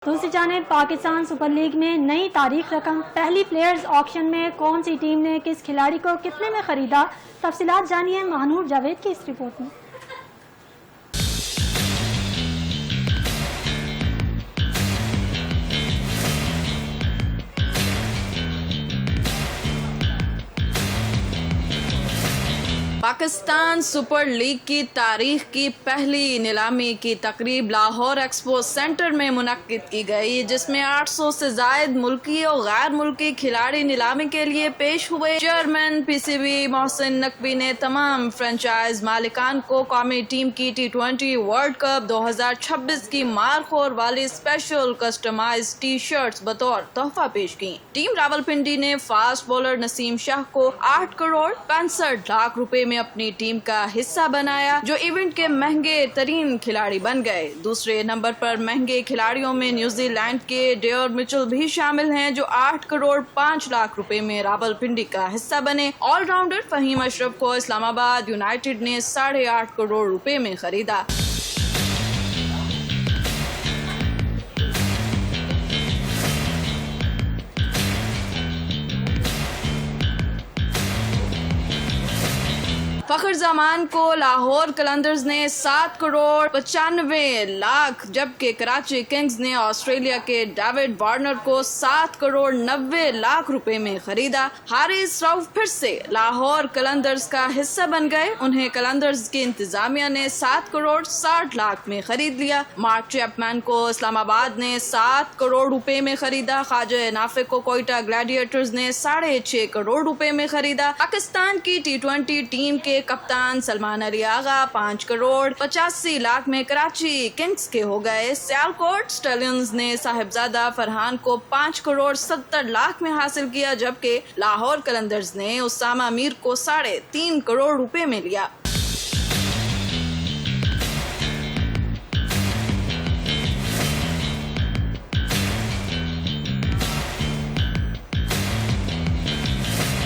दूसरी जानिब Pakistan super league में नई तारीख रकम। पहली प्लेयर्स ऑक्शन में कौन सी टीम ने किस खिलाड़ी को कितने में खरीदा, तफसीलात जानिए महानूर जावेद की इस रिपोर्ट में। पाकिस्तान सुपर लीग की तारीख की पहली नीलामी की तकरीब लाहौर एक्सपो सेंटर में मुनक्किद की गई, जिसमें 800 से जायद मुल्की और गैर मुल्की खिलाड़ी नीलामी के लिए पेश हुए। चेयरमैन पीसीबी मोहसिन नकवी ने तमाम फ्रेंचाइज मालिकान को कौमी टीम की T20 वर्ल्ड कप 2026 की मारखोर वाली स्पेशल कस्टमाइज टी शर्ट्स बतौर तोहफा पेश की। टीम रावलपिंडी ने फास्ट बॉलर नसीम शाह को 8 करोड़ 65 लाख रुपए में अपनी टीम का हिस्सा बनाया, जो इवेंट के महंगे तरीन खिलाड़ी बन गए। दूसरे नंबर पर महंगे खिलाड़ियों में न्यूजीलैंड के डेयर मिचेल भी शामिल हैं, जो 8 करोड़ 5 लाख रुपए में रावलपिंडी का हिस्सा बने। ऑलराउंडर फहीम अशरफ को इस्लामाबाद यूनाइटेड ने 8.5 करोड़ रुपए में खरीदा। फखर जमान को लाहौर कलंदर्स ने 7 करोड़ 95 लाख, जबकि कराची किंग्स ने ऑस्ट्रेलिया के डेविड वार्नर को 7 करोड़ 90 लाख रुपए में खरीदा। हारिस रऊफ फिर से लाहौर कलंदर्स का हिस्सा बन गए। उन्हें कलंदर्स की इंतजामिया ने 7 करोड़ 60 लाख में खरीद लिया। मार्क चैपमैन को इस्लामाबाद ने 7 करोड़ रुपए में खरीदा। ख्वाजा नाफे को कोयटा ग्लैडिएटर्स ने 6.5 करोड़ रुपए में खरीदा। पाकिस्तान की T20 टीम के कप्तान सलमान अली आगा 5 करोड़ 85 लाख में कराची किंग्स के हो गए। सियालकोट स्टैलियंस ने साहिबजादा फरहान को 5 करोड़ 70 लाख में हासिल किया, जबकि लाहौर कलंदर्स ने उसामा मीर को 3.5 करोड़ रुपए में लिया।